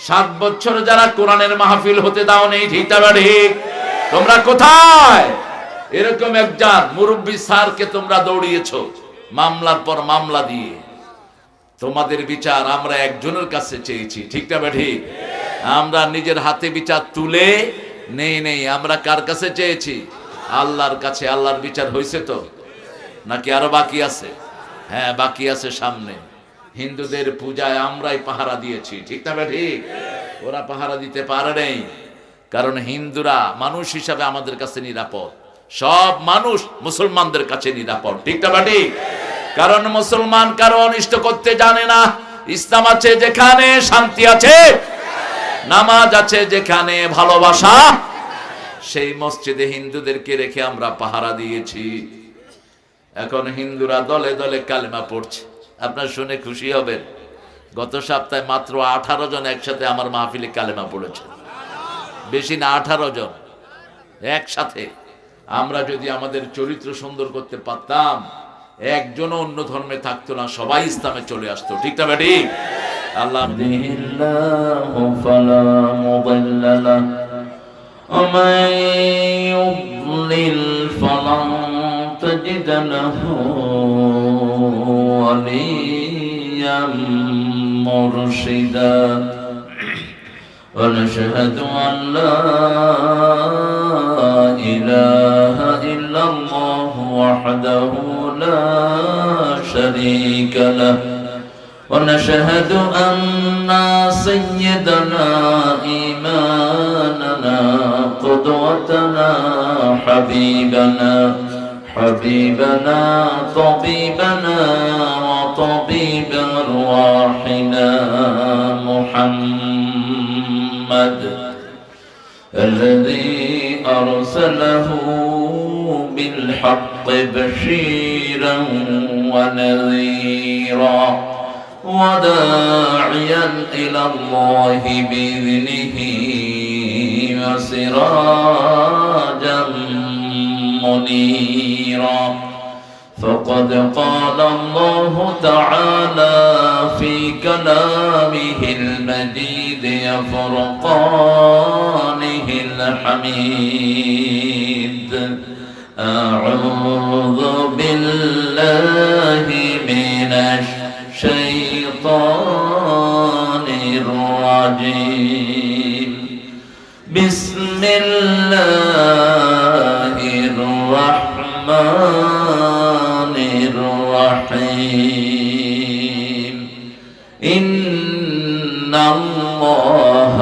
7 বছর যারা কোরআনের মাহফিল হতে দাও নেই, ঠিক না ঠিক? তোমরা কোথায়? এরকম একজন মুরব্বী স্যারকে তোমরা দৌড়িয়েছো মামলার পর মামলা দিয়ে। তোমাদের বিচার আমরা একজনের কাছে চেয়েছি, ঠিক না ঠিক? আমরা নিজের হাতে বিচার তুলে নেই, আমরা কার কাছে চেয়েছি? আল্লাহর কাছে। আল্লাহর বিচার হয়েছে তো, নাকি আরো বাকি আছে? হ্যাঁ, বাকি আছে সামনে। হিন্দুদের পূজায় আমরাই পাহারা দিয়েছি, ঠিক না ঠিক? ওরা পাহারা দিতে পারে নাই, কারণ হিন্দুরা মানুষ হিসাবে আমাদের কাছে নিরাপদ। সব মানুষ মুসলমানদের কাছে নিরাপদ, ঠিক না ঠিক? কারণ মুসলমান কারো অনিষ্ট করতে জানে না। ইসলাম আছে যেখানে শান্তি আছে, নামাজ আছে যেখানে ভালোবাসা, সেই মসজিদে হিন্দুদেরকে রেখে আমরা পাহারা দিয়েছি। এখন হিন্দুরা দলে দলে কালেমা পড়ছে। আপনার শুনে খুশি হবেন, গত সপ্তাহে মাত্র 18 জন একসাথে আমার মাহফিলে কালেমা পড়েছে। বেশি না, 18 জন একসাথে। আমরা যদি আমাদের চরিত্র সুন্দর করতে পারতাম, একজনও অন্য ধর্মে থাকতো না, সবাই ইসলামে চলে আসতো, ঠিক না ঠিক? আল্লাহ تجد له وليا مرشدا ونشهد أن لا إله إلا الله وحده لا شريك له ونشهد أن سيدنا إمامنا قدوتنا حبيبنا طبيبنا وطبيب أرواحنا محمد الذي أرسله بالحق بشيرا ونذيرا وداعيا إلى الله بإذنه وسراجا منيرا فقد قال الله تعالى في كلامه المجيد فرقانه الحميد أعوذ بالله من الشيطان الرجيم بسم الله الرحمن الرحيم إن الله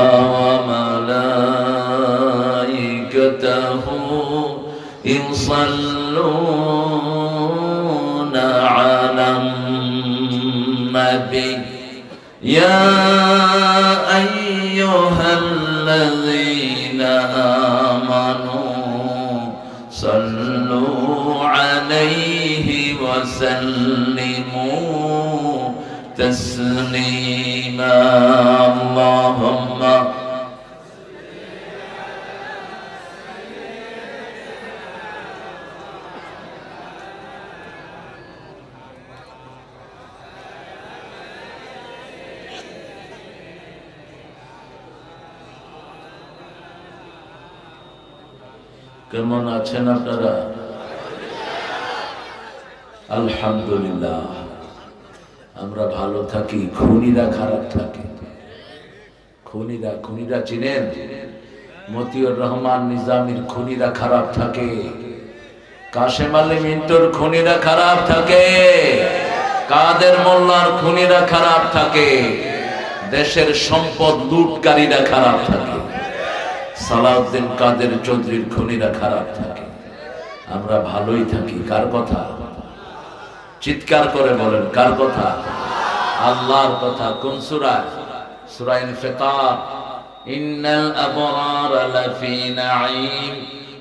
وملائكته يصلون على النبي يا أيها الذين آمنوا صلوا عليه وسلموا تسليما اللهم কেমন আছেন আপনারা? আলহামদুলিল্লাহ। আমরা ভালো থাকি, খুনিরা খারাপ থাকে। খুনিরা চিনেন? মতিউর রহমান নিজামীর খুনিরা খারাপ থাকে, কাশেম আলী মিন্টুর খুনিরা খারাপ থাকে, কাদের মোল্লার খুনিরা খারাপ থাকে, দেশের সম্পদ লুটকারীরা খারাপ থাকে, সালাউদ্দিন কাদের চৌধুরীর খুনিরা খারাপ থাকে। আমরা ভালোই থাকি। কার কথা? চিৎকার করে বলেন, কার কথা? আল্লাহর কথা। কোন সূরা? সূরা ইনফিতার। ইন্নাল আবরারা লাফি নাঈম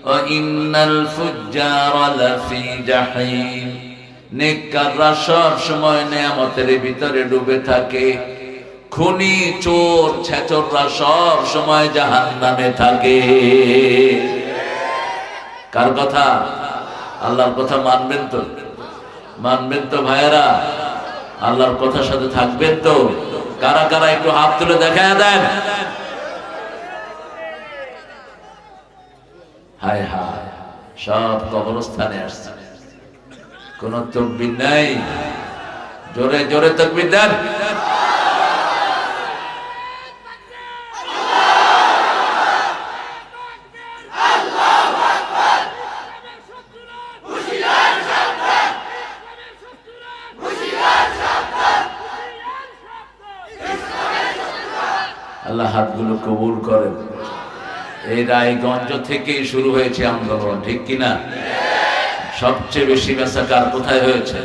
ওয়া ইন্নাল ফুজ্জারা লাফি জাহিম। নেককাররা সব সময় নিয়ামতের ভিতরে ডুবে থাকে, খুনি চোর ছেচররা সব সময় জাহান্নামে থাকে। কার কথা? আল্লাহর কথা মানবেন তো? মানবেন তো ভাইয়েরা? আল্লাহর কথার সাথে থাকবেন তো? কারা কারা একটু হাত তুলে দেখায় দেন। হায় হায়, সব কবরস্থানে আসছে, কোন তাকবীর নাই। জোরে জোরে তাকবীর দেন। আল্লাহ হাতগুলো কবুল করেন। এই রায়গঞ্জ থেকেই শুরু হয়েছে আন্দোলন, ঠিক কিনা? সবচেয়ে বেশি মেসাকার কোথায় হয়েছে?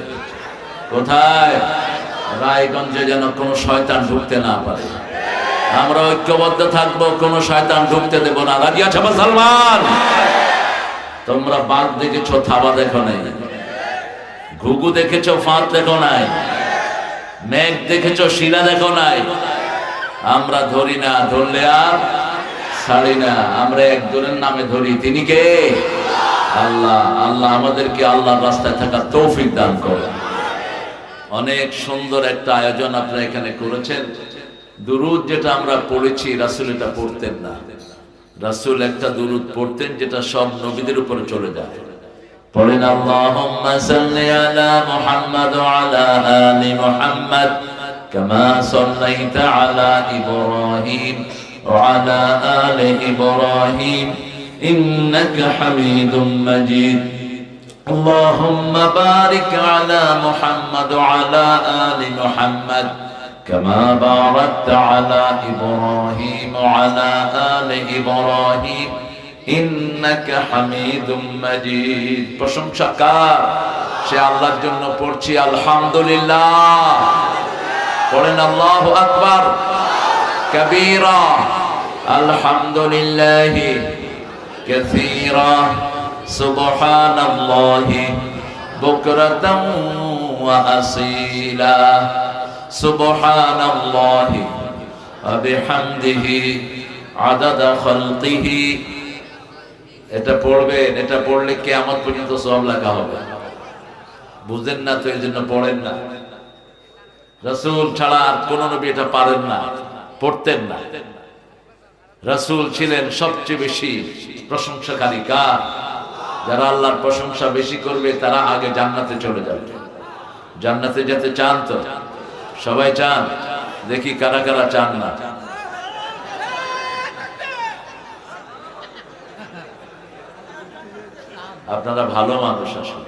কোথায়? রায়গঞ্জে, যেন কোনো শয়তান ঢুকতে না পারে। আমরা ঐক্যবদ্ধ থাকবো, কোনো শয়তান ঢুকতে দেব না। রাজি আছে মুসলমান? তোমরা বাঘ দেখেছো, থাবা দেখো নাই। ঘুঘু দেখেছো, ফাঁদ দেখো নাই। মেঘ দেখেছো, শিলা দেখো নাই। আমরা ধরি না, ধরলে আর ছাড়ি না। আমরা একজনের নামে ধরি, তিনি কে? আল্লাহ। আল্লাহ আমাদেরকে আল্লাহর রাস্তায় থাকার তৌফিক দান করেন। অনেক সুন্দর একটা আয়োজন আপনারা এখানে করেছেন। দুরূদ যেটা আমরা পড়েছি, রাসূল এটা পড়তেন না। রাসূল একটা দুরূদ পড়তেন যেটা সব নবীদের উপরে চলে যায়। পড়েন আল্লাহুম্মা সাল্লি আলা মুহাম্মাদ ওয়া আলা আলি মুহাম্মাদ কামা সাল্লাইতা আলা ইব্রাহিম ওয়া আলা আলি ইব্রাহিম ইন্নাকা হামিদুম মাজিদ। আল্লাহুম্মা বারিক আলা মুহাম্মাদ ওয়া আলা আলি মুহাম্মাদ কামা বারাকতা আলা ইব্রাহিম ওয়া আলা আলি ইব্রাহিম ইন্নাকা হামিদুম মাজিদ। প্রশংসা কার? সে আল্লাহর জন্য পড়ছি আলহামদুলিল্লাহ। পড়েন আল্লাহু আকবার কাবীরা, আলহামদুলিল্লাহি কাসীরা, সুবহানাল্লাহি বুকরাতান ওয়া আসীলা, সুবহানাল্লাহি ওয়া বিহামদিহি আদাদা খালকিহি। এটা পড়বেন, এটা পড়লে কিয়ামত পর্যন্ত সওয়াব লেখা হবে। বুঝেন না তো, এই জন্য পড়েন না। রাসূল ছাড়া আর কোন নবী এটা পারেন না, পড়তেন না। রাসূল ছিলেন সবচেয়ে বেশি প্রশংসাকারী। কার? যারা আল্লাহর প্রশংসা বেশি করবে তারা আগে জান্নাতে চলে যাবে। জান্নাতে যেতে চান তো? সবাই চান? দেখি কারা কারা চান না। আপনারা ভালো মানুষ, আসলে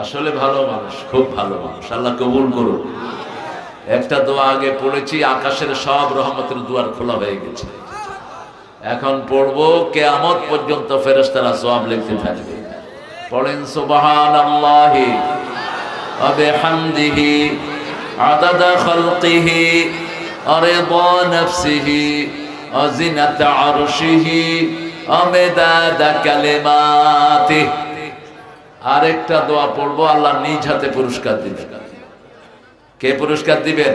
আসলে ভালো মানুষ, খুব ভালো মানুষ। আল্লাহ কবুল করুন। একটা দোয়া আগে পড়েছি, আকাশের সব রহমতের দুয়ার খোলা হয়ে গেছে। এখন পড়বো, কিয়ামত পর্যন্ত ফেরেশতারা সওয়াব লিখতে থাকবে। পড়েন সুবহানাল্লাহি ওয়া বিহামদিহি আদাদা খালকিহি ওয়া রিদা নাফসিহি ওয়া জিনাতা আরশিহি ওয়া মিদাদা কালিমাতিহি। আরেকটা দোয়া পড়বো, আল্লাহ নিজ হাতে পুরস্কার দিবেন। কে পুরস্কার দিবেন?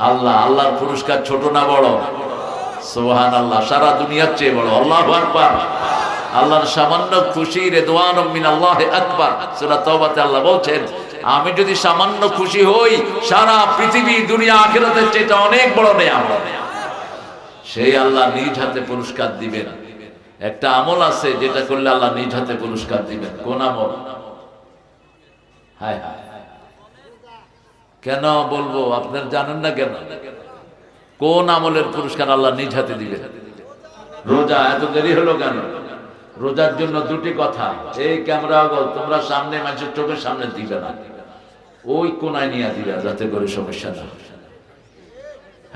আল্লাহ। আল্লাহর পুরস্কার ছোট না বড়? সুবহানাল্লাহ, সারা দুনিয়ার চেয়ে বড়। আল্লাহু আকবার। আল্লাহর সামান্য খুশি, রিদওয়ানুম মিনাল্লাহি আকবার। সূরা তাওবাতে আল্লাহ বলছেন, আমি যদি সামান্য খুশি হই, সারা পৃথিবী দুনিয়া আখিরাতের চেয়ে অনেক বড় নেয়ামত। সেই আল্লাহ নিজ হাতে পুরস্কার দিবেন। একটা আমল আছে যেটা করলে আল্লাহ নিজ হাতে পুরস্কার দিবেন। কোন আমল? হায় হায়, কেন বলবো? আপনারা জানেন না কেন? কোন আমলের পুরস্কার আল্লাহ নিজ হাতে দিবেন? রোজা। এত দেরি হলো কেন? রোজার জন্য দুটি কথা। এই ক্যামেরা তোমরা সামনে, মানুষের চোখের সামনে দিবে না, ওই কোনায় নিয়ে দিবে, যাতে করে সমস্যা না।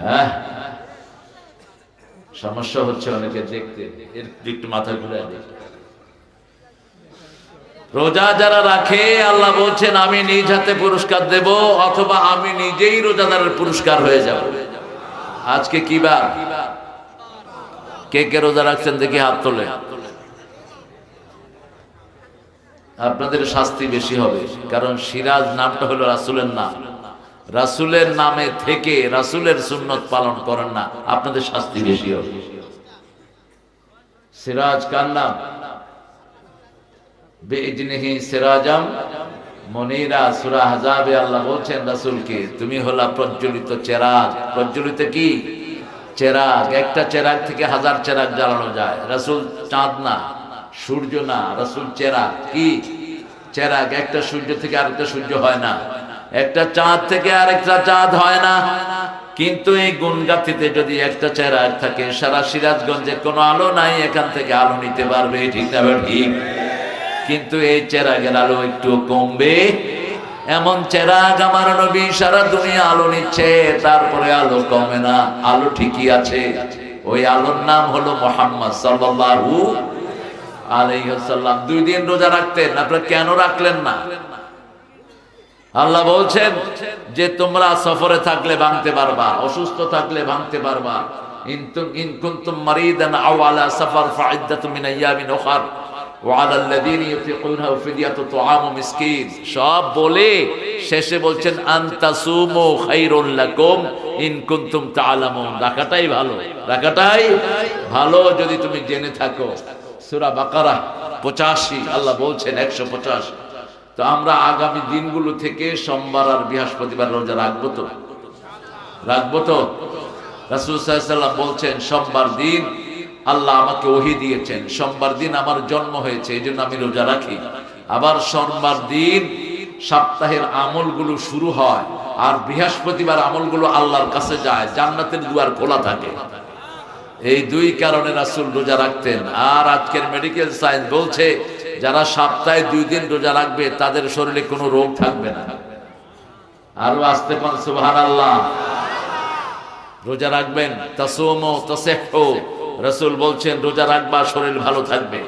হ্যাঁ, সমস্যা হচ্ছে অনেকে দেখতে, এর একটু মাথা ঘুরে। রোজা যারা রাখে, আল্লাহ বলছেন আমি নিজ হাতে পুরস্কার দেব, অথবা আমি নিজেই রোজাদারের পুরস্কার হয়ে যাব। আজকে কি বার? কে কে রোজা রাখছেন দেখি হাত তোলে। আপনাদের শাস্তি বেশি হবে, কারণ সিরাজ নামটা হলো রাসূলের নাম। রাসূলের নামে থেকে রাসূলের সুন্নত পালন করেন না, আপনাদের শাস্তি বেশি হবে। সিরাজ কার নাম? বিইজনিহি সিরাজাম মনিরা সূরা আহজাবে আল্লাহ বলছেন রাসূলকে, তুমি হলা প্রজ্বলিত চেরাগ। প্রজ্বলিত কি? চেরাগ। একটা চেরাগ থেকে হাজার চেরাগ জ্বালানো যায়। রাসূল চাঁদ না, সূর্য না, রাসূল চেরাগ। কি? চেরাগ। একটা সূর্য থেকে আরেকটা সূর্য হয় না, একটা চাঁদ থেকে আরেকটা চাঁদ হয় না। কিন্তু এই গুণগাতিতে যদি একটা চেরাগ থাকে, সারা সিরাজগঞ্জে কোনো আলো নাই, এখান থেকে আলো নিতে পারবে, ঠিক না ঠিক? কিন্তু এই চেরাগের আলো একটু কমবে, এমন চেরাগ আমার নবী সারা দুনিয়া আলো নিচ্ছে, তারপরে আলো কমে না, আলো ঠিকই আছে। ওই আলোর নাম হলো মুহাম্মদ সাল্লাল্লাহু আলাইহি ওয়াসাল্লাম। 2 দিন রোজা রাখতেন, আপনারা কেন রাখলেন না? আল্লাহ বলছেন যে তোমরা সফরে থাকলে ভাঙতে পারবা, অসুস্থ থাকলে ভাঙতে পারবা। ইন কুনতুম মারিদান আও আলা সাফার ফাইদ্দাতুম মিন আইয়ামিন উখর ওয়া আলাল লাযিনা ইউতিকুনহু ফিদিয়াতু তুআমু মিসকিন। সব বলে শেষে বলছেন আনতাসুমু খায়রুল লাকুম ইন কুনতুম তা'লামুন। রাখাটাই ভালো, রাখাটাই ভালো যদি তুমি জেনে থাকো। সূরা বাকারা 85 আল্লাহ বলছেন 185। তো আমরা আগামী দিনগুলো থেকে সোমবার আর বৃহস্পতিবার রোজা রাখবো তো? রাখবো তো? রাসূল সাল্লাল্লাহু আলাইহি ওয়াসাল্লাম বলছেন সোমবার দিন আল্লাহ আমাকে ওহী দিয়েছেন, সোমবার দিন আমার জন্ম হয়েছে, এইজন্য আমি রোজা রাখি। আবার সোমবার দিন সপ্তাহের আমলগুলো শুরু হয়, আর বৃহস্পতিবার আমলগুলো আল্লাহর কাছে যায়, জান্নাতের দুয়ার খোলা থাকে। এই 2 কারণে রাসূল রোজা রাখতেন। আর আজকের মেডিকেল সায়েন্স বলছে যারা সপ্তাহে 2 দিন রোজা রাখবে তাদের শরীরে কোনো রোগ থাকবে না। আরো আসতে পান সুবহানাল্লাহ। রোজা রাখবেন, তাসুমু তাসিহু। রাসূল বলছেন রোজা রাখবা, শরীর ভালো থাকবে।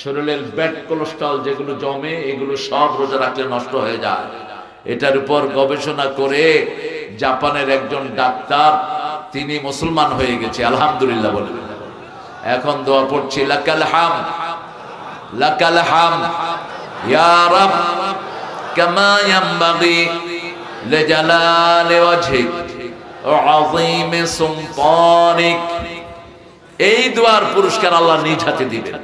শরীরের ব্যাড কোলেস্টেরল যেগুলো জমে, এগুলো সব রোজা রাখলে নষ্ট হয়ে যায়। এটার উপর গবেষণা করে জাপানের একজন ডাক্তার, তিনি মুসলমান হয়ে গেছে, আলহামদুলিল্লাহ বলে। এখন দোয়া পড়ছি, লাকাল হামদ লাকাল হামদ ইয়া রাব কামা ইয়ানবাগি লিজালালি ওয়াজহিক ওয়া আযীমি সুলতানিক। এই দোয়ার পুরস্কার আল্লাহ নিজ হাতে দিবেন।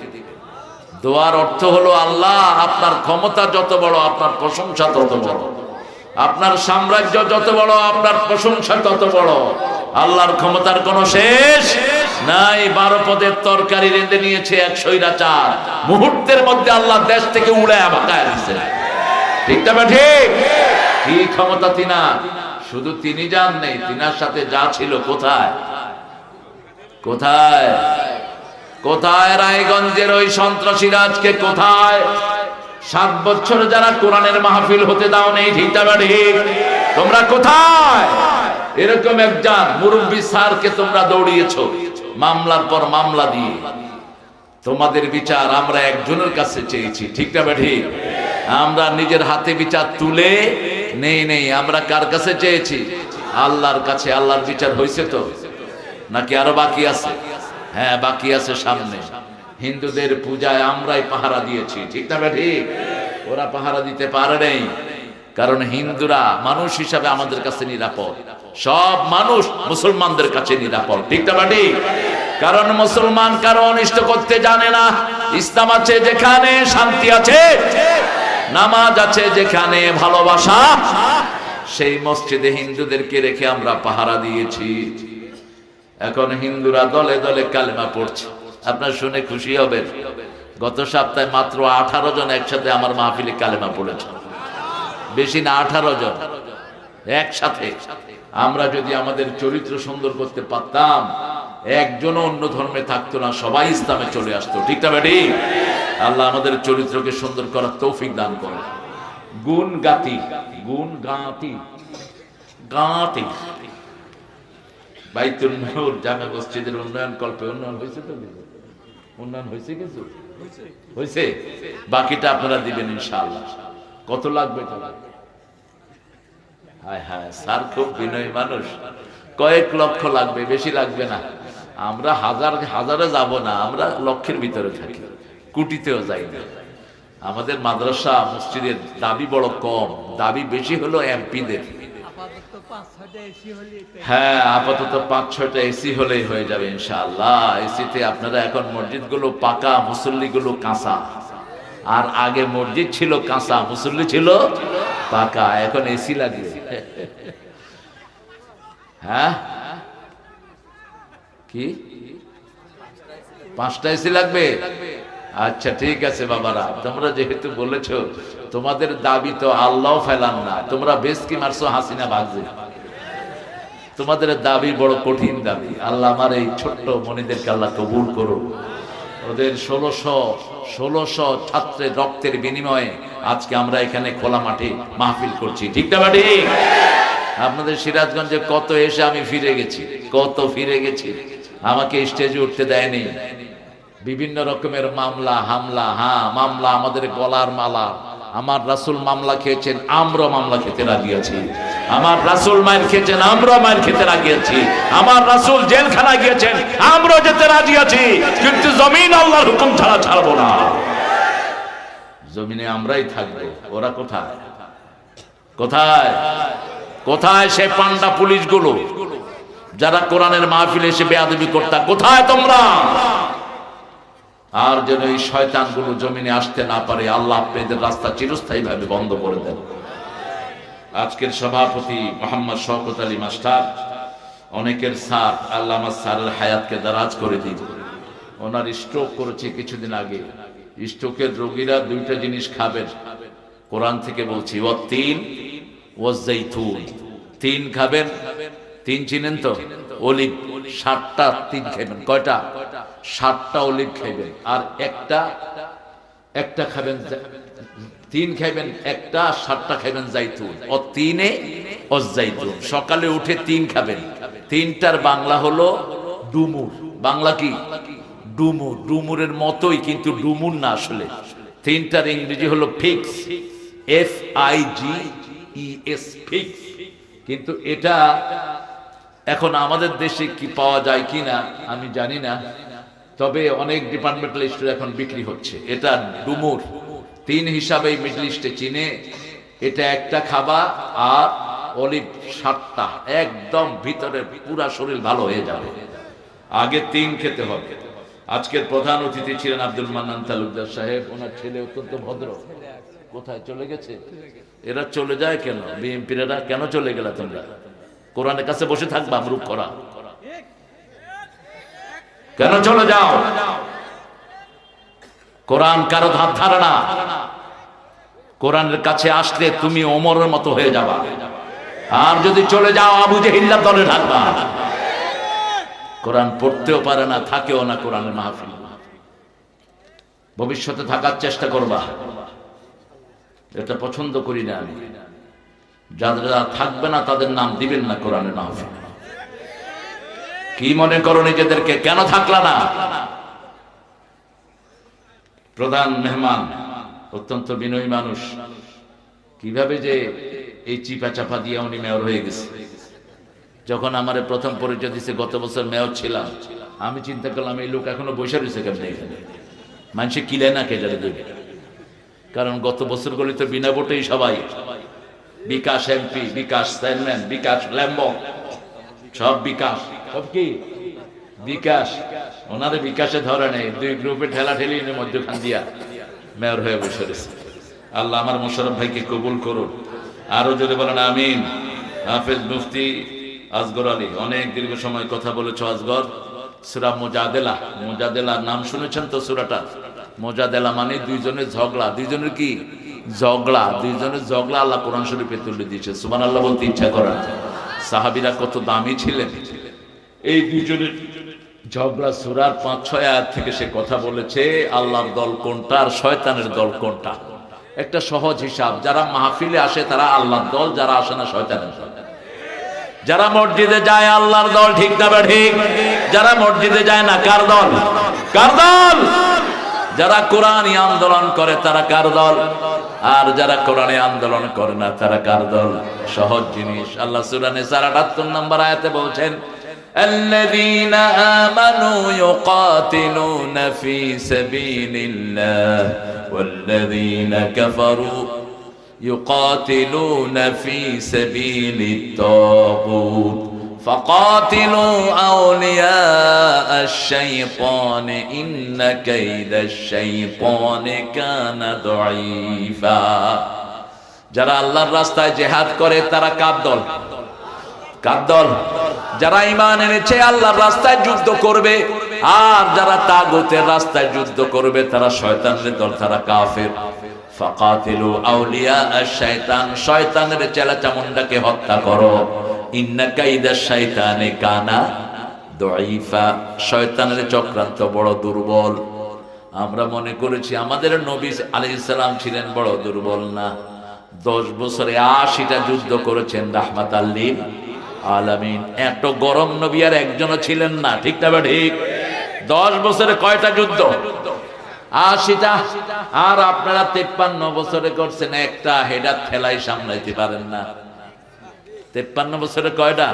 দোয়ার অর্থ হলো আল্লাহ আপনার ক্ষমতা যত বড়, আপনার প্রশংসা তত বড়। আপনার সাম্রাজ্য যত বড়, আপনার প্রশংসা তত বড়। আল্লাহর ক্ষমতার কোনো শেষ নাই। 12 পদের তরকারি রেঁধে নিয়েছে এক স্বৈরাচার, মুহূর্তের মধ্যে আল্লাহ দেশ থেকে উড়ায় ভাগায় দিয়েছে, ঠিক না ঠিক? কি ক্ষমতা তিনার! শুধু তিনি যান নেই, তিনার সাথে যা ছিল কোথায় কোথায় কোথায়? রায়গঞ্জের ওই সন্ত্রাসীরা আজকে কোথায়? 7 বছর যারা কোরআনের মাহফিল হতে দাও নেই, ঠিক না ঠিক? তোমরা কোথায়? এরকম একজন মুরব্বী স্যারকে তোমরা দৌড়িয়েছো মামলার পর মামলা দিয়ে। তোমাদের বিচার আমরা একজনের কাছে চেয়েছি, ঠিক না ঠিক? আমরা নিজের হাতে বিচার তুলে নেই। আমরা কার কাছে চেয়েছি? আল্লাহর কাছে। আল্লাহর বিচার হয়েছে তো, নাকি আরো বাকি আছে? হ্যাঁ, বাকি আছে সামনে। হিন্দুদের পূজায় আমরাই পাহারা দিয়েছি, ঠিক না ঠিক? ওরা পাহারা দিতে পারে নাই, কারণ হিন্দুরা মানুষ হিসাবে আমাদের কাছে নিরাপদ। সব মানুষ মুসলমানদের কাছে নিরাপদ, ঠিক না ঠিক? কারণ মুসলমান কারো অনিষ্ট করতে জানে না। ইসলাম আছে যেখানে শান্তি আছে, নামাজ আছে যেখানে ভালোবাসা, সেই মসজিদে হিন্দুদেরকে রেখে আমরা পাহারা দিয়েছি। এখন হিন্দুরা দলে দলে কালেমা পড়ছে। আপনার শুনে খুশি হবেন, গত সপ্তাহে মাত্র 18 জন একসাথে আমার মাহফিলে কালেমা পড়েছে। বেশি না, 18 জন একসাথে। আমরা যদি আমাদের চরিত্র সুন্দর করতে পারতাম, একজনও অন্য ধর্মে থাকতো না, সবাই ইসলামে চলে আসতো, ঠিক না ঠিক? আল্লাহ আমাদের চরিত্রকে সুন্দর করার তৌফিক দান করেন। গুণ গাতি বাইতুল নূর জামে মসজিদের উন্নয়ন কল্পে উন্নয়ন হয়েছে তো? উন্নয়ন হয়েছে, কিছু হয়েছে, বাকিটা আপনারা দিবেন ইনশাআল্লাহ। কত লাগবে? হায় হায়, স্যার খুব বিনয়ী মানুষ, কয়েক লক্ষ লাগবে, বেশি লাগবে না। আমরা হাজারে যাব না, আমরা লক্ষের ভিতরে থাকি, কোটিতেও যাই না। আমাদের মাদ্রাসা মসজিদের দাবি বড় কম, দাবি বেশি হলো এমপিদের। হ্যাঁ, আপাতত 5-6টা এসি হলেই হয়ে যাবে ইনশাআল্লাহ। এসিতে আপনারা এখন মসজিদগুলো পাকা, মুসল্লিগুলো কাঁচা, আর আগে মসজিদ ছিল কাঁচা, মুসল্লি ছিল পাকা, এখন এসি লাগবে। হ্যাঁ কি 5টা এসি লাগবে? আচ্ছা ঠিক আছে বাবারা, তোমরা যেহেতু বলেছো, তোমাদের দাবি তো আল্লাহ ফেলান না, তোমরা বেশ কি মারছো হাসিনা ভাগবে। তোমাদের দাবি বড় কঠিন দাবি। আল্লাহ আমার এই ছোট্ট মনিদেরকে আল্লাহ কবুল করো। ওদের 1600 ছাত্রের রক্তের বিনিময়ে আজকে আমরা এখানে খোলা মাঠে মাহফিল করছি, ঠিক না বাড়ি? আপনাদের সিরাজগঞ্জে কত এসে আমি ফিরে গেছি, কত ফিরে গেছি, আমাকে স্টেজে উঠতে দেয়নি। বিভিন্ন রকমের মামলা হামলা, হ্যাঁ মামলা আমাদের গলার মালা। আমার রাসূল মামলা খেয়েছেন, আমরা মামলা খেতে রাজি আছি। আমার রাসূল মায়ের খেয়েছেন, আমরা মায়ের খেতে রাজি আছি। আমার রাসূল জেলখানা গিয়েছেন, আমরা যেতে রাজি আছি, কিন্তু জমিন আল্লাহর হুকুম ছাড়া ছাড়বো না। জমিনে আমরাই থাকবো, ওরা কোথায়? কোথায় কোথায় সে পান্ডা পুলিশগুলো যারা কোরআনের মাহফিলে এসে বেয়াদবি করতা? কোথায় তোমরা? আর যেন এই শয়তানগুলো জমিনে আসতে না পারে, আল্লাহ আপনাদের রাস্তা চিরস্থায়ী ভাবে বন্ধ করে দেন। আজকের সভাপতি মোহাম্মদ শওকত আলী মাস্টার, অনেকের স্যার, আল্লাহ আমার স্যারের হায়াতকে দারাজ করে দিন। ওনার স্ট্রোক করেছে কিছুদিন আগে। স্ট্রোকের রোগীরা 2টা জিনিস খাবেন, কোরআন থেকে বলছি, ওয়াত্তিন ওয়াজ্জাইতুন। 3 খাবেন, 3 চিনেন তো? অলিভ, 7টা 3 খাবেন। কয়টা? 7টা অলিভ খাইবেন। আর একটা খাবেন, 3 খাইবেন একটা, 7টা খাইবেন জাইতুন। ও 3-এ ওয়াজ্জাইতুন। সকালে উঠে 3 খাবেন। 3টার বাংলা হলো ডুমুর। বাংলা কি? ডুমুর। ডুমুরের মতোই, কিন্তু ডুমুর না আসলে। 3টার ইংরেজি হলো ফিক্স, FIGES, ফিক্স। কিন্তু এটা এখন আমাদের দেশে কি পাওয়া যায় কিনা আমি জানি না, তবে অনেক ডিপার্টমেন্টাল স্টোরে এখন বিক্রি হচ্ছে। এটা ডুমুর 3 হিসাবে মিডল ইস্টে চিনে। এটা একটা খাবা, আর অলিভ 7টা, একদম ভিতরে পুরা শরীর ভালো হয়ে যাবে। আগে 3 খেতে হবে। আজকের প্রধান অতিথি ছিলেন আব্দুল মান্নান তালুকদার সাহেব। ওনার ছেলে অত্যন্ত ভদ্র। কোথায় চলে গেছে? এরা চলে যায় কেন? বিএনপিরা কেন চলে গেল? তোমরা কোরআনের কাছে বসে থাকবা আমরুপ করা? কেন চলে যাও? কোরআন কারো ধার ধারে না। কোরআনের কাছে আসলে তুমি ওমরের মতো হয়ে যাবা, আর যদি চলে যাও আবু জেহিল্লার দলে থাকবা। কোরআন পড়তেও পারে না, থাকেও না কোরআনের মাহফিল। ভবিষ্যতে থাকার চেষ্টা করবা, এটা পছন্দ করি না আমি। যারা থাকবে না তাদের নাম দিবেন না কোরআনের মাহফিল। কি মনে করো নিজেদেরকে? কেন থাকলা না? প্রধান মেহমান অত্যন্ত বিনয়ী মানুষ, কিভাবে যে এই চিপা চাপা দিয়ে উনি মেয়র হয়ে গেছে। যখন আমার প্রথম পরিচয় দিচ্ছে, গত বছর মেয়র ছিলাম, আমি চিন্তা করলাম এই লোক এখনো বসে রয়েছে কেমন এখানে, মানুষে কিলে না কে যাবে দেবে। কারণ গত বছরগুলি তো বিনা ভোটেই সবাই, বিকাশ এমপি, বিকাশ চেয়ারম্যান, বিকাশ ল্যাম্বো, সব বিকাশ, সব কি বিকাশ। ওনারে বিকাশে ধরে নেই, 2 গ্রুপে ঠেলা ঠেলি মধ্যখান দিয়া মেয়র হয়ে বসে রয়েছে। আল্লাহ আমার মোশাররফ ভাইকে কবুল করুন। আরো জোরে বলেন আমিন। হাফেজ মুফতি আসগর আলী, অনেক দীর্ঘ সময় কথা বলেছো আসগর। সূরা মুজাদেলা, মুজাদেলার নাম শুনেছেন তো? সূরাটা মুজাদেলা মানে 2 জনের ঝগড়া। 2 জনের কি ঝগড়া? 2 জনের ঝগড়া আল্লাহ কোরআন শরীফে তুলে দিয়েছে। সুবহানাল্লাহ বলতে ইচ্ছা করে। সাহাবীরা কত দামি ছিলেন। এই 2 জনের ঝগড়া সূরার 5-6 আয়াত থেকে সে কথা বলেছে, আল্লাহর দল কোনটা আর শয়তানের দল কোনটা। একটা সহজ হিসাব, যারা মাহফিলে আসে তারা আল্লাহর দল, যারা আসে না শয়তানের দল। যারা মসজিদে যায় আল্লাহর দল, ঠিক না ঠিক? যারা মসজিদে যায় না কার দল? কার দল? যারা কোরআনী আন্দোলন করে তারা কার দল? আর যারা কোরআনী আন্দোলন করে না তারা কার দল? সহজ জিনিস। আল্লাহ সূরা নিসার 78 নম্বর আয়াতে বলছেন, الذين آمنوا يقاتلون في سبيل الله والذين كفروا يقاتلون في سبيل الطاغوت ফাকাতিলু আউলিয়া আশ-শাইতান ইন্না কাইদাশ-শাইতানি কানা দাঈফা। যারা আল্লাহর রাস্তায় জিহাদ করে তারা কার দল? কার দল? যারা ঈমান এনেছে আল্লাহর রাস্তায় যুদ্ধ করবে, আর যারা তাগুতের রাস্তায় যুদ্ধ করবে তারা শয়তানের দল, তারা কাফের। ফাকাতিলু আউলিয়া আশ-শাইতান, শয়তানের চেলাচামুন্ডাকে হত্যা করো। ইন্না কাইদাশ-শাইতানি কানা দাঈফা, শয়তানের চক্রান্ত বড় দুর্বল। আমরা মনে করেছি আমাদের নবী আলাইহিস সালাম ছিলেন বড় দুর্বল, না। 10 বছরে 80টা যুদ্ধ করেছেন রাহমাতাল লিল আলামিন। এত গরম নবী আর একজনও ছিলেন না, ঠিক না ঠিক? 10 বছরে কয়টা যুদ্ধ? 80টা। আর আপনারা 53 বছরে করছেন একটা, হেডা ঠেলাই সামলাইতে পারেন না। 53 বছরে কয়টা?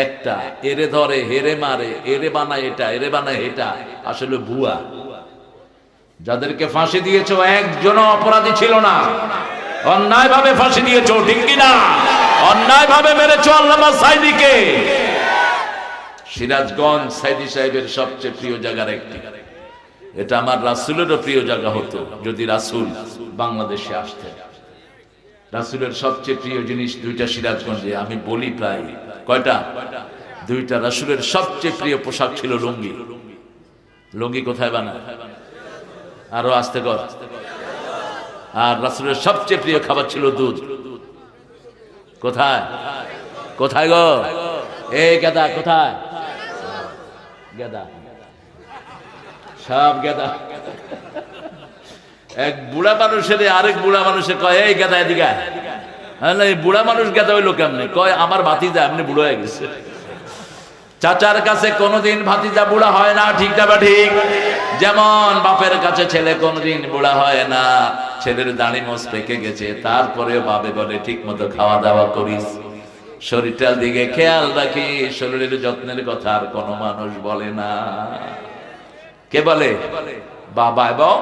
একটা। এরে ধরে, হেরে মারে, এরে বানায় এটা, এরে বানায় এটা, আসলে ভুয়া। যাদেরকে ফাঁসি দিয়েছো একজনও অপরাধী ছিল না, অন্যায় ভাবে ফাঁসি দিয়েছো, ঠিক কিনা? অন্যায় ভাবে মেরেছো আল্লামা সাইদিকে। সিরাজগঞ্জ সাইদি সাহেবের সবচেয়ে প্রিয় জায়গার একটি। এটা আমার রাসূলেরও প্রিয় জায়গা হতো যদি রাসূল বাংলাদেশে আসতেন। রাসূলের সবচেয়ে প্রিয় জিনিস দুইটা সিরাজগঞ্জে, আমি বলি প্রায়। কয়টা? দুইটা। রাসূলের সবচেয়ে প্রিয় পোশাক ছিল লুঙ্গি। লুঙ্গি কোথায় বানায়? আরো আস্তে কর। আর রাসূলের সবচেয়ে প্রিয় খাবার ছিল দুধ। কোথায়? কোথায় গো? এই গেদা কোথায়? গেদা, সব গেদা। এক বুড়া মানুষের আরেক বুড়া মানুষে কয়, এই গেদা এদিকে। এই বুড়া মানুষ গেদা হইলো কেমনে? কয় আমার ভাতিজা এমনি বুড়ো হয়ে গেছে। চাচার কাছে কোনোদিন ভাতিজা বুড়া হয় না, ঠিক না বা ঠিক? যেমন বাপের কাছে ছেলে কোনোদিন বুড়া হয় না। ছেলের দাড়ি মোছ পেকে গেছে, তারপরেও বাবা বলে ঠিক মতো খাওয়া দাওয়া করিস, শরীরটার দিকে খেয়াল রাখি, শরীরের যত্নের কথা আর কোনো মানুষ বলে না। কে বলে? বাবা এবং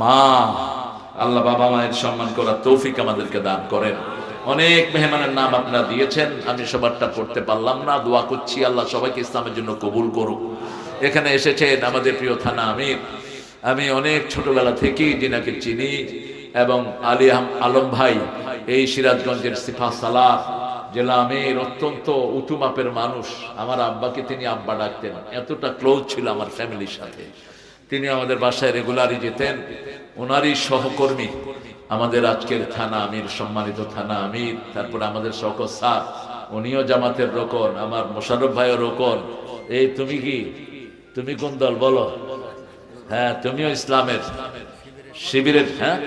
মা। আল্লাহ বাবা মায়ের সম্মান করার তৌফিক আমাদেরকে দান করেন। অনেক মেহমানের নাম আপনারা দিয়েছেন, আমি সবারটা পড়তে পারলাম না। দোয়া করছি আল্লাহ সবাইকে ইসলামের জন্য কবুল করুক। এখানে এসেছেন আমাদের প্রিয় থানা আমির, আমি অনেক ছোটবেলা থেকেই যিনাকে চিনি, এবং আলী আলম ভাই এই সিরাজগঞ্জের সিফা সালাহ জেলা আমির, অত্যন্ত উঁচু মাপের মানুষ। আমার আব্বাকে তিনি আব্বা ডাকতেন, এতটা ক্লোজ ছিল আমার ফ্যামিলির সাথে। তিনি আমাদের বাসায় রেগুলারই যেতেন। ওনারই সহকর্মী আমাদের আজকের থানা আমির, সম্মানিত থানা আমির। তারপরে আমাদের শওকত স্যার, উনিও জামাতের রোকন, আমার মোশাররফ ভাইও রোকন। এই তুমি কি, তুমি কোন দল বলো? হ্যাঁ, তুমিও ইসলামের শিবিরের। হ্যাঁ,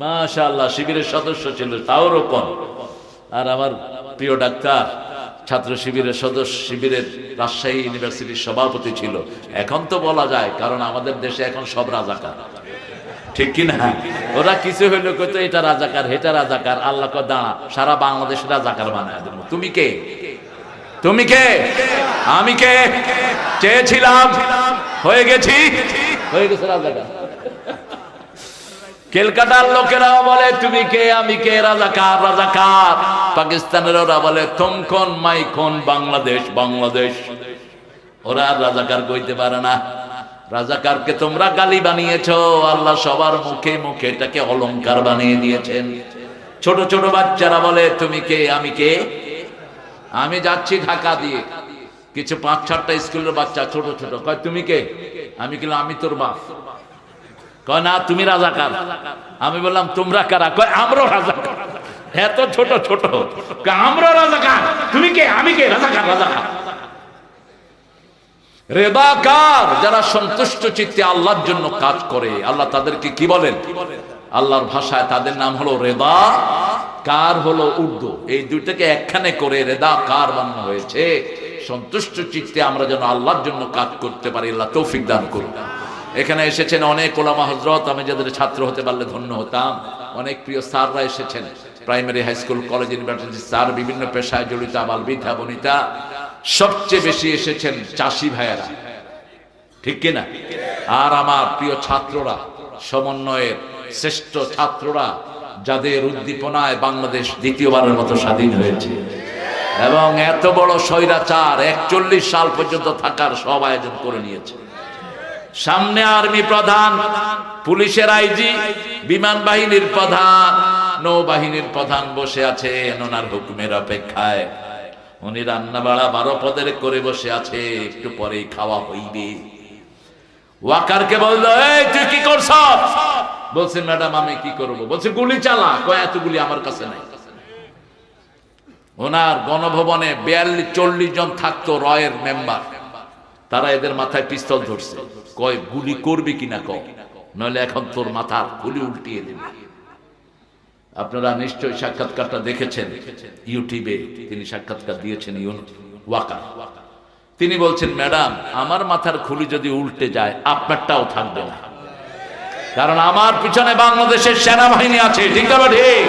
মাশাআল্লাহ, শিবিরের সদস্য ছিল, তাও রোকন। আর আমার প্রিয় ডাক্তার ছাত্র শিবিরের সদস্য, শিবিরের রাজশাহী ইউনিভার্সিটির সভাপতি ছিল। এখন তো বলা যায়, কারণ আমাদের দেশে এখন সব রাজাকার, ঠিক কিনা? ওরা কিছু হইলো কইতো এটা রাজাকার, হেটা রাজাকার। আল্লাহ কয় দাঁড়া, সারা বাংলাদেশ রাজাকার বানায় দেব। তুমি কে? তুমি কে? আমি কে? চেয়েছিলাম, হয়ে গেছি, হয়ে গেছে রাজাকার। কেলকাটার লোকেরাও বলে তুমি কে, আমি কে, রাজাকার রাজাকার। পাকিস্তানের ওরা বলে তুম কোন, মাই কোন, বাংলাদেশ বাংলাদেশ। ওরা রাজাকার কইতে পারে না। রাজাকারকে তোমরা গালি বানিয়েছো, আল্লাহ সবার মুখে মুখে এটাকে অলংকার বানিয়ে দিয়েছেন। ছোট ছোট বাচ্চারা বলে তুমি কে, আমি কে। আমি যাচ্ছি ঢাকা দিয়ে, কিছু 5-6টা স্কুলের বাচ্চা ছোট ছোট কয় তুমি কে, আমি বললাম আমি তোর বাপ। কয় না তুমি রাজাকার। আমি বললাম তোমরা কারা? কয় আমরাও রাজাকার। এত ছোট ছোট, আমরা রাজাকার। তুমি কে, আমি কে, রাজাকার রাজাকার। রেদাকার যারা সন্তুষ্ট চিত্তে আল্লাহর জন্য কাজ করে, আল্লাহ তাদেরকে কি বলেন? আল্লাহর ভাষায় তাদের নাম হলো রেদা, কার হলো উর্দু। এই দুইটাকে একখানে করে রেদা কার বানানো হয়েছে। সন্তুষ্ট চিত্তে আমরা যেন আল্লাহর জন্য কাজ করতে পারি, আল্লাহ তৌফিক দান করুন। এখানে এসেছেন অনেক ওলামা হযরত, আমি যাদের ছাত্র হতে পারলে ধন্য হতাম। অনেক প্রিয় স্যাররা এসেছেন, primary, high school, college, university sir, বিভিন্ন পেশায় জড়িত আবাল বৃদ্ধা বনিতা। সবচেয়ে বেশি এসেছেন চাষি ভাইয়েরা, ঠিক কিনা? আর আমার প্রিয় ছাত্ররা, সমন্বয়ের শ্রেষ্ঠ ছাত্ররা, যাদের উদ্দীপনায় বাংলাদেশ দ্বিতীয়বারের মতো স্বাধীন হয়েছে। এবং এত বড় স্বৈরাচার 41 সাল পর্যন্ত থাকার সব আয়োজন করে নিয়েছে। সামনে আর্মি প্রধান, পুলিশের আইজি, বিমান বাহিনীর প্রধান, নৌবাহিনীর প্রধান বসে আছেন ওনার হুকুমের অপেক্ষায়। উনি রান্না বাড়া 12 পদের করে বসে আছে, একটু পরেই খাওয়া হইবে। ওয়াকারকে বলল, এই তুই কি করছ? বলছে, ম্যাডাম আমি কি করব? বলছে, গুলি চালা। কয়, এত গুলি আমার কাছে নাই। ওনার গণভবনে 42-40 জন থাকতো রয়ের মেম্বার, তারা এদের মাথায় পিস্তল ধরছে। কয়, গুলি করবি কিনা কও, নইলে এখন তোর মাথার গুলি উল্টিয়ে দেবে। আপনারা নিশ্চয়ই সাক্ষাৎকারটা দেখেছেন ইউটিউবে, তিনি সাক্ষাৎকার দিয়েছেন ওয়াকার। তিনি বলছেন, ম্যাডাম আমার মাথার খুলি যদি উল্টে যায় আপনারটাও থাকবে না, কারণ আমার পিছনে বাংলাদেশের সেনাবাহিনী আছে, ঠিক না ঠিক?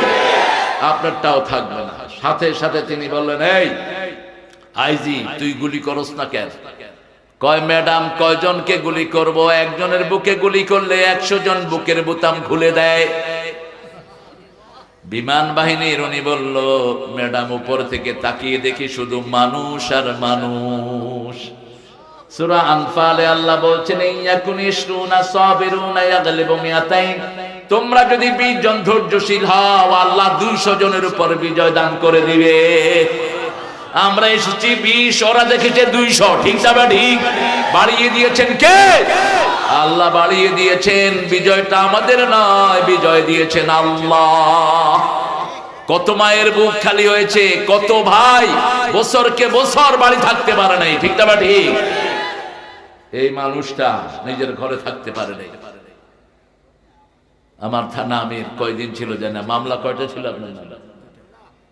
আপনারটাও থাকবে না। সাথে সাথে তিনি বললেন, এই আইজি তুই গুলি করস না কেন? কয়, ম্যাডাম কয়জনকে গুলি করব? একজনের বুকে গুলি করলে 100 জন বুকের বোতাম খুলে দেয়। বিমান বাহিনীর উনি বলল, ম্যাডাম উপর থেকে তাকিয়ে দেখি শুধু মানুষ আর মানুষ। সূরা আনফালে আল্লাহ বলছেন, ইয়াকুনিশরুনা সাবিরুনা ইয়াগলিবু মিয়াতাইন। তোমরা যদি 20 জন ধৈর্যশীল হও, আল্লাহ 200 জনের উপর বিজয় দান করে দিবে। আমরা এসেছি 20, ওরা দেখেছে 200, ঠিক না ঠিক? বাড়িয়ে দিয়েছেন কে? আল্লাহ বাড়িয়ে দিয়েছেন। বিজয়টা আমাদের নয়, বিজয় দিয়েছেন আল্লাহ। কত মায়ের বুক খালি হয়েছে, কত ভাই বছরকে বছর বাড়ি থাকতে পারে নাই, ঠিক না ঠিক? এই মানুষটা নিজের ঘরে থাকতে পারে নাই। আমার থানা আমির কয়দিন ছিল জানা, মামলা কয়টা ছিল আপনার?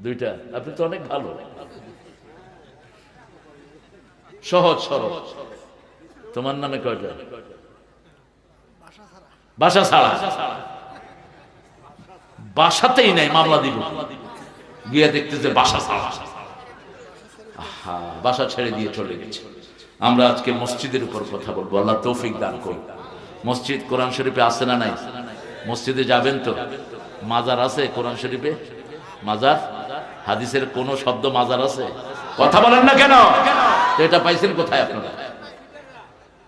2টা। আপনি তো অনেক ভালো, সহজ সরল। তোমার নামে কয়টা? বাসা ছাড়া। বাসাতেই নাই, মামলা দিব গিয়ে দেখতেছে বাসা ছাড়া। বাসা ছেড়ে দিয়ে চলে গেছে। আমরা আজকে মসজিদের উপর কথা বলবো, আল্লাহ তৌফিক দান করুন। মসজিদ কোরআন শরীফে আছে না নাই? মসজিদে যাবেন তো? মাজার আছে কোরআন শরীফে? মাজার হাদিসের কোন শব্দ মাজার আছে? কথা বলেন না কেন? এটা পাইছেন কোথায় আপনারা?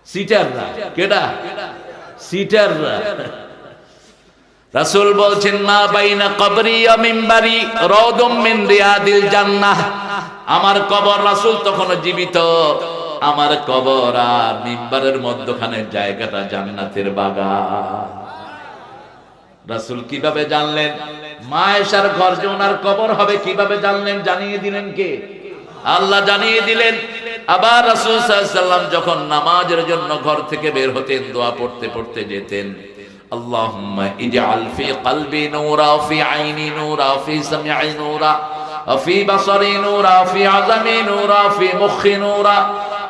সিটাররা। কেডা? সিটাররা। রাসূল বলছেন, মা বাইনা কবরি ওয়া মিম্বারি রাউদুম মিন রিয়াদিল জান্নাহ। আমার কবর, রাসূল তখন জীবিত, আমার কবর আর মিম্বারের মধ্যখানের জায়গাটা জান্নাতের বাগান। রাসূল কিভাবে জানলেন? মা আয়েশার ঘর যে ওনার কবর হবে কিভাবে জানলেন? জানিয়ে দিলেন কে? আল্লাহ জানিয়ে দিলেন। আবার রাসূল সাল্লাল্লাহু আলাইহি ওয়াসাল্লাম যখন নামাজের জন্য ঘর থেকে বের হতেন, দোয়া পড়তে পড়তে যেতেন, আল্লাহুম্মা ইজআল ফি কলবি নূরা, ফি আইনি নূরা, ফি সামঈ নূরা, ফি বাসারি নূরা, ফি আযামি নূরা, ফি মুখি নূরা।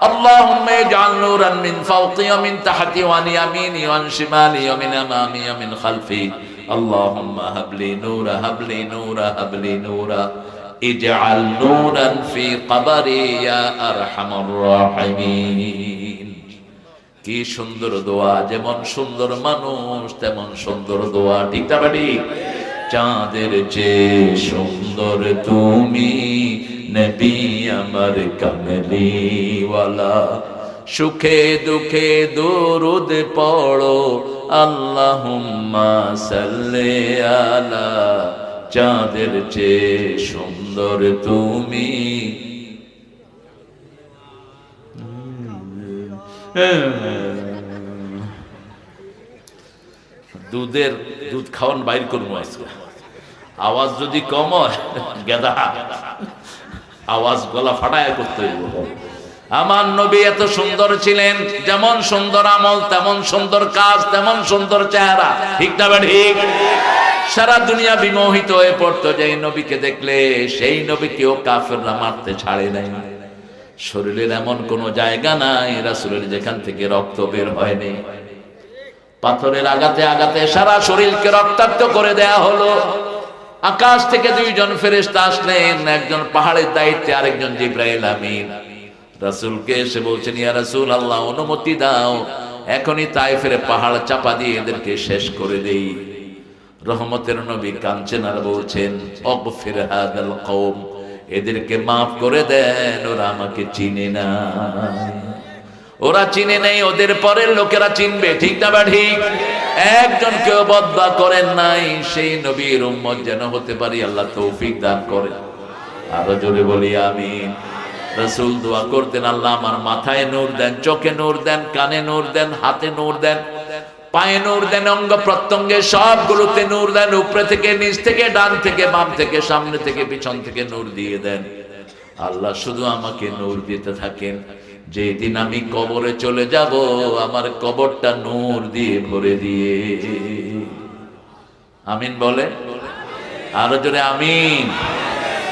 আল্লাহুম্মা ইজআল নূরান মিন ফাওকি ওয়া মিন তাহতি ওয়া আন ইয়ামিনি ওয়া আন শিমালি ওয়া মিন আমামি ওয়া মিন খালফি। আল্লাহুম্মা হাবলি নূরা, হাবলি নূরা, হাবলি নূরা। ইজআল নূরান ফি কবরি ইয়া আরহামার রাহিমিন। কি সুন্দর দোয়া! যেমন সুন্দর মানুষ তেমন সুন্দর দোয়া, ঠিক না ঠিক? চাঁদের চেয়ে সুন্দর তুমি, নবী আমার কামলিওয়ালা। সুখে দুঃখে দরুদ পড়ো, আল্লাহুম্মা সাল্লি আলা। চাঁদের চেয়ে সুন্দর তুমি। দুধ খাওয়ান বাইর করবো আজকে। আওয়াজ যদি কম হয়, গেদা আওয়াজ গলা ফাটায় করতে হইব। আমার নবী এত সুন্দর ছিলেন, যেমন সুন্দর আমল তেমন সুন্দর কাজ, তেমন সুন্দর চেহারা, ঠিক না ঠিক? সারা দুনিয়া বিমোহিত হয়ে পড়তো যে এই নবীকে দেখলে, সেই নবীকেও কাফেররা মারতে ছাড়ে নাই। শরীরের এমন কোন জায়গা নাই রাসূলের যেখান থেকে রক্ত বের হয়নি। পাথরের আঘাতে আঘাতে সারা শরীরকে রক্তাক্ত করে দেয়া হলো। আকাশ থেকে 2 জন ফেরেশতা আসলেন, একজন পাহাড়ের দায়িত্বে, আরেকজন জিবরাইল আমিন। রাসূলকে এসে বলছেন, ইয়া রাসূলুল্লাহ, অনুমতি দাও, এখনই তায়েফের পাহাড় চাপা দিয়ে এদেরকে শেষ করে দেই। রহমতের নবী কাঁদছেন আর বলছেন, অগফির হাদাল কওম, এদেরকে মাফ করে দেন, ওরা আমাকে চিনে না। ওরা চিনে নেই, ওদের পরের লোকেরা চিনবে, ঠিক না বা ঠিক? একজন কেউ বদদুয়া করেন নাই, সেই নবীর উম্মত যেন হতে পারি, আল্লাহ তৌফিক দান করেন। আরো জোরে বলি আমিন। রাসূল দোয়া করতেন, আল্লাহ আমার মাথায় নূর দেন, চোখে নূর দেন, কানে নূর দেন, হাতে নূর দেন, পায়ে নূর দেন, অঙ্গ প্রত্যঙ্গে সবগুলোতে নূর দেন, উপরে থেকে নিচ থেকে, ডান থেকে বাম থেকে, সামনে থেকে পিছন থেকে নূর দিয়ে দেন। আল্লাহ শুধু আমাকে নূর দিতে থাকেন, যেদিন আমি কবরে চলে যাব আমার কবরটা নূর দিয়ে ভরে দিয়ে। আমিন বলে, আরো জোরে আমিন।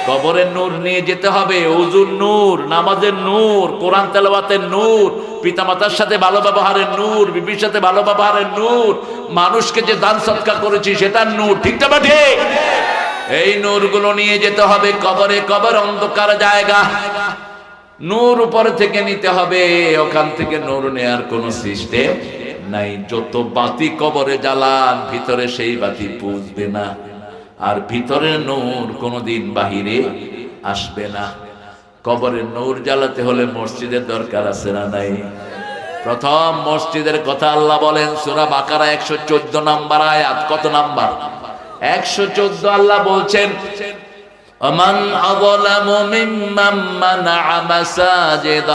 কবরের নূর নিয়ে যেতে হবে, ওযুর নূর, নামাজের নূর, কোরআন তেলাওয়াতের নূর, পিতামাতার সাথে ভালো ব্যবহারের নূর, বিবির সাথে ভালো ব্যবহারের নূর, মানুষকে যে দান সদকা করেছি সেটার নূর, ঠিক না ঠিক? এই নূরগুলো নিয়ে যেতে হবে কবরে। কবর অন্ধকার জায়গা, নূর উপরে থেকে নিতে হবে, ওখান থেকে নূর নেয়ার কোন সিস্টেম নাই। যত বাতি কবরে জ্বালান, ভিতরে সেই বাতি পুষবে না, আর ভিতরের নূর কোনদিন বাহিরে আসবে না। কবরের নূর জ্বালাতে হলে মসজিদের দরকার আছে না নাই? প্রথম মসজিদের কথা আল্লাহ বলেন সূরা বাকারা 114 নম্বর আয়াত। কত নাম্বার? 114। আল্লাহ বলছেন, ومن أظلم ممن منع مساجد